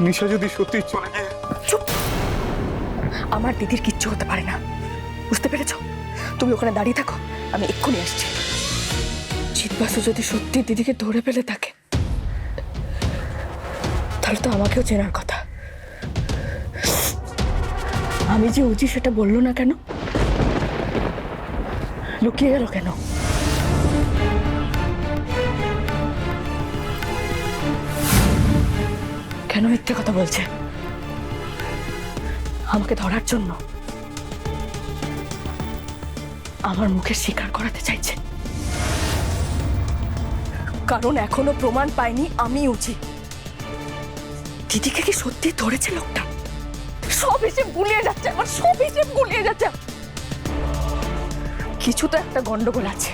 নিশা যদি সত্যি চলে গিয়ে। চুপ! আমার দিদির কিচ্ছু হতে পারে না, বুঝতে পেরেছো? তুমি ওখানে দাঁড়িয়ে থাকো, আমি এক্ষুনি আসছি। চিৎবাসু যদি সত্যি দিদিকে ধরে ফেলে থাকে, তাহলে তো আমাকেও চেনার কথা। আমি যে উজি সেটা বললো না কেন? লুকিয়ে গেল কেন? কেন মিথ্যে কথা বলছে? আমাকে ধরার জন্য? আমার মুখে স্বীকার করাতে চাইছে, কারণ এখনো প্রমাণ পাইনি আমি উজি। দিদিকে কি সত্যি ধরেছে লোকটা? সব হিসেব গুলিয়ে যাচ্ছে, আমার সব হিসেব গুলিয়ে যাচ্ছে। কিছু তো একটা গন্ডগোল আছে।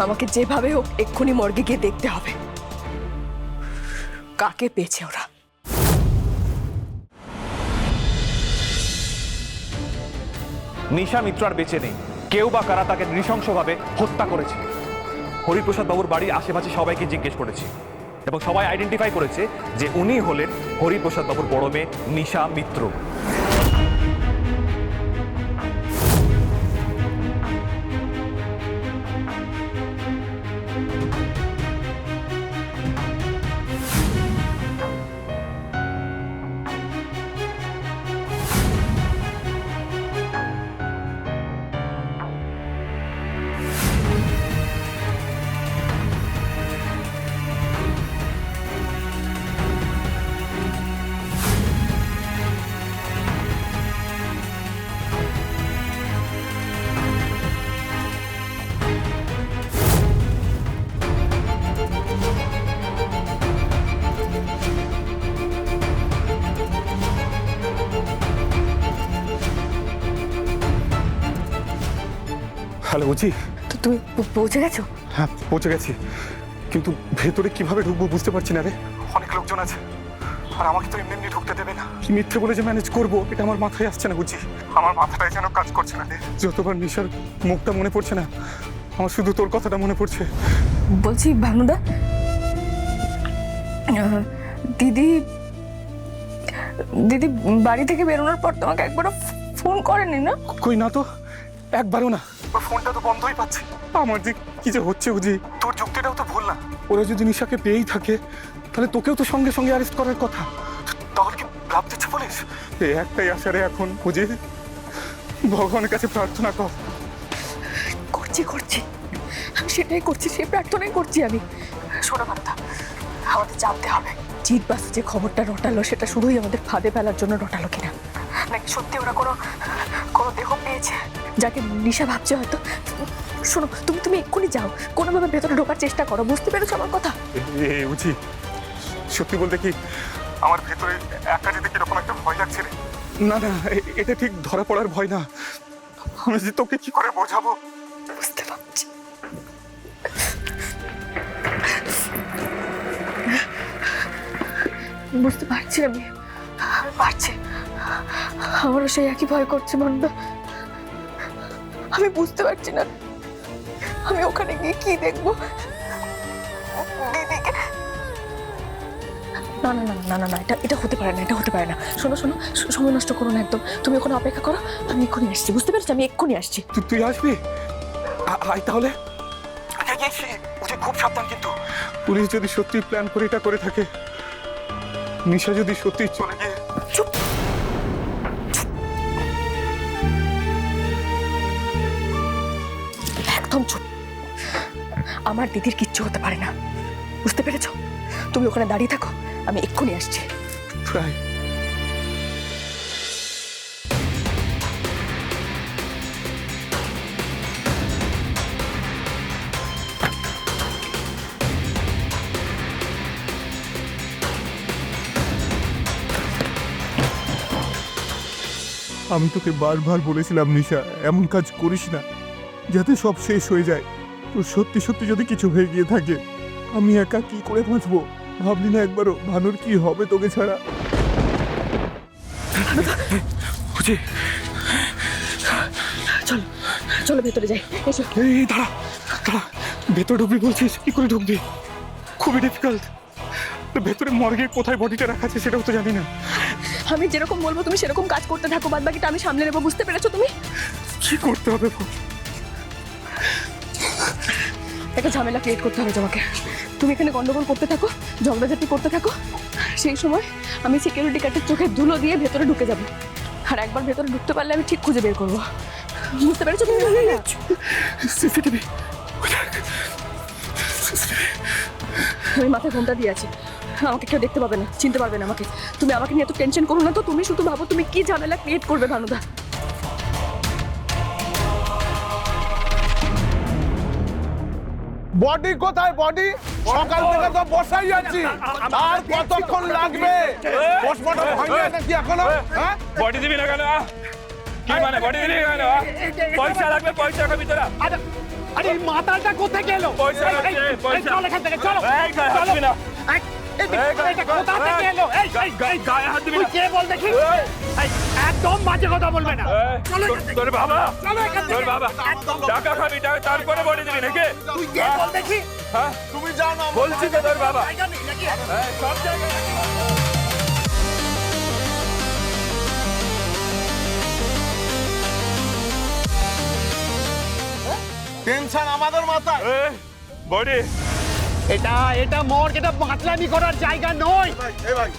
আমাকে যেভাবে হোক এক্ষুনি মর্গে গিয়ে দেখতে হবে কাকে পেয়েছে ওরা। নিশা মিত্র আর বেঁচে নেই। কেউ বা কারা তাকে নৃশংসভাবে হত্যা করেছে। হরিপ্রসাদ বাবুর বাড়ির আশেপাশে সবাইকে জিজ্ঞেস করেছি এবং সবাই আইডেন্টিফাই করেছে যে উনি হলেন হরিপ্রসাদ বাবুর বড় মেয়ে নিশা মিত্র। হ্যালো উজি। তো তুমি পৌঁছে গেছো? হ্যাঁ পৌঁছে গেছি, কিন্তু ভেতরে কিভাবে ঢুকবো বুঝতে পারছি না রে। অনেক লোকজন আছে আর আমাকে তো এমনি এমনি ঢুকতে দেবে না। কি মিথ্যে বলে যে ম্যানেজ করবো এটা আমার মাথায় আসছে না উজি। আমার মাথাটাই যেন কাজ করছে না রে। যতবার নিশার মুখটা মনে পড়ছে না, আমার শুধু তোর কথাটা মনে পড়ছে। বলছি ভানুদা, দিদি দিদি বাড়ি থেকে বেরোনোর পর তোমাকে একবারও ফোন করেনি না? কই না তো, একবারও না। ওর ফোনটা তো বন্ধই পাচ্ছে। আমার যে কি যে হচ্ছে উজি, তোর যুক্তিটাও তো ভুল না। ওরা যদি নিশাকে পেয়েই থাকে তাহলে তোকেও তো সঙ্গে সঙ্গে অ্যারেস্ট করার কথা। তাহলে কি লাভ দিচ্ছে পুলিশ? এই একটাই আশা রে এখন উজি, ভগবানের কাছে প্রার্থনা কর। করছি করছি, আমি সেটাই করছি, সেই প্রার্থনাই করছি আমি। শোনো ভানুদা, আমাদের জানতে হবে চিৎবাসু যে খবরটা রটালো সেটা শুধুই আমাদের ফাঁদে ফেলার জন্য রটালো কিনা, নাকি সত্যি ওরা কোনো কোনো দেহ পেয়েছে যাকে নিশা ভাবছে হয়তো। শোনো, তুমি এক্ষুনি যাও, কোনোভাবে ভেতরে ঢোকার চেষ্টা করো, বুঝতে পেরেছো আমার কথা? উজি, সত্যি বলতে কি আমার ভেতরে একা যেতে কিরকম একটা ভয় লাগছে রে। না না, এটা ঠিক ধরা পড়ার ভয় না। আমি যে তোকে কি করে বোঝাবো? বুঝতে পারছি। বুঝতে পারছি আমি পারছি। আমারও সেই একই ভয় করছে মনটা। আমি বুঝতে পারছি না আমি ওখানে গিয়ে কি দেখবো। দিদিকে না না না না না না, এটা হতে পারে না, এটা হতে পারে না। শোনো শোনো, সময় নষ্ট করো না একদম। তুমি ওখানে অপেক্ষা করো, আমি এক্ষুনি আসছি, বুঝতে পেরেছি? আমি এক্ষুনি আসছি। তুই আসবি? আয় তাহলে। খুব সাবধান কিন্তু। পুলিশ যদি সত্যি প্ল্যান করে এটা করে থাকে, নিশা যদি সত্যি চলে গিয়ে। চুপ! একদম চুপ! আমার দিদির কিচ্ছু হতে পারে না, বুঝতে পেরেছো? তুমি ওখানে দাঁড়িয়ে থাকো, আমি এক্ষুনি আসছি। প্রায় আমি তোকে বারবার বলেছিলাম নিশা, এমন কাজ করিস না, যাতে সব শেষ হয়ে যায়। তোর সত্যি সত্যি যদি কিছু হয়ে গিয়ে থাকে, আমি একা কি করে বাঁচবো? ভাবলি না একবারও ভানুর কি হবে তোকে ছাড়া? চলো চলো ভেতরে যাই, এসো। এই দাঁড়া দাঁড়া, ভেতর ঢুকবি বলছিস? কি করে ঢুকবি? খুবই ডিফিকাল্ট। ভেতরে মর্গে কোথায় বডিটা রাখা আছে সেটাও তো জানি না। আমি যেরকম বলবো তুমি সেরকম কাজ করতে থাকো, বাদ বাকিটা আমি সামলে নেবো, বুঝতে পেরেছো তুমি? কি করতে হবে বল? একটা ঝামেলা ক্রিয়েট করতে হবে তোমাকে। তুমি এখানে গন্ডগোল করতে থাকো, ঝগড়াঝাটি করতে থাকো, সেই সময় আমি সিকিউরিটি গার্ডের চোখে ধুলো দিয়ে ভেতরে ঢুকে যাবো। আর একবার ভেতরে ঢুকতে পারলে আমি ঠিক খুঁজে বের করবো, বুঝতে পেরেছো তুমি? সিসিটিভি। আমি মাথায় ঘোমটা দিয়ে আছি, আমাকে কেউ দেখতে পাবে না, চিনতে পারবে না আমাকে। তুমি আমাকে নিয়ে এত টেনশন করো না তো, তুমি শুধু ভাবো তুমি কি ঝামেলা ক্রিয়েট করবে ভানুদা। বডি কোথায়? বডি সকাল থেকে তো বসাই আছি, আর কতক্ষণ লাগবে? পোস্টমর্টম হয়নি নাকি এখনো? হ্যাঁ, বডি দিবি না কেন? কি মানে বডি দিবি কেন? পয়সা লাগবে, পয়সা রাখবি তোরা। আরে এই মাথাটা কোথায় গেল? পয়সা লাগবে, পয়সা। চল এখান থেকে, চলো। এই গায়ে হাত দিবি না। এটা কোথা থেকে এলো? এই গায়ে হাত দিবি তুই না। কে বল দেখি? এই, একদম বাজে কথা বলবে না। তোর বাবা, চলো এখান থেকে। তোর বাবা টাকা খাবি, টাকা তারপরে বডি দিবি নাকি? তুই কে বল দেখি? হ্যাঁ তুমি যাও না, বলছি তো তোর বাবা। জায়গা নেই নাকি? সব জায়গায় টেনশন আমাদের মাথায়। বডি এটা মর্গ, এটা মাতলামি করার জায়গা নয়। এই ভাই,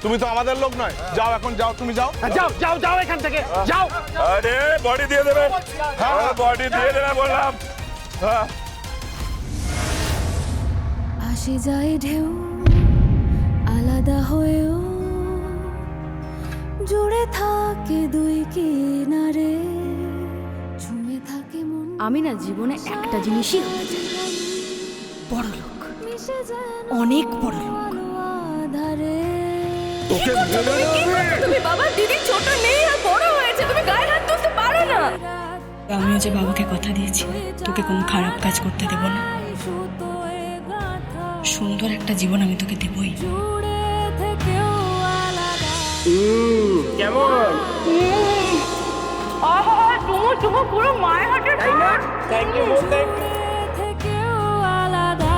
তুমি তো আমাদের লোক নয়। যাও এখন, যাও, তুমি যাও, যাও যাও যাও এখান থেকে, যাও। আরে বডি দিয়ে দেবে, হ্যাঁ। বডি দিয়ে দেবে বললাম। হ্যাঁ আসে যায় ঢেউ আলাদা হয়েও, জুড়ে থাকে দুই কিনারে, ঝুমে থাকে মন। আমি না জীবনে একটা জিনিসই হতে চাই, বড় লোক, অনেক বড় লোক। আধারে তুমি বাবা, দিদি ছোট নেই আর বড় হয়েছে, তুমি গায়ে হাত তুলতে পারো না। আমিও যে বাবাকে কথা দিয়েছি তোকে কোনো খারাপ কাজ করতে দেব না, সুন্দর একটা জীবন আমি তোকে দেবই। জুড়ে থেকেও আলাদা। চুমু পুরো মায়ের হাতে, তাই না? জুড়ে থেকেও আলাদা,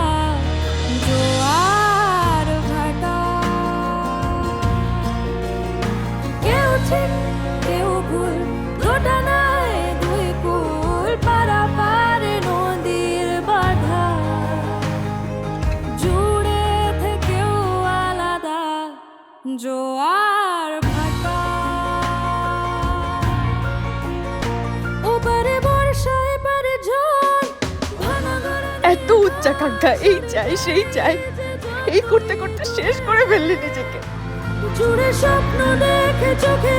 জোয়ার ভাটা। কেউ ঠিক কেউ ভুল, দুটা নাই দুই কুল, পারাপারে নদীর বাধা। জুড়ে থেকেও আলাদা, জোয়ার ভাটা। ওপারে বর্ষা, এপারে ঝড়, ভাঙা গড়া এত উচ্চাকাঙ্ক্ষা, এই চাই সেই চাই, এই করতে করতে শেষ করে ফেললি নিজেকে। জুড়ে স্বপ্ন দেখে চোখে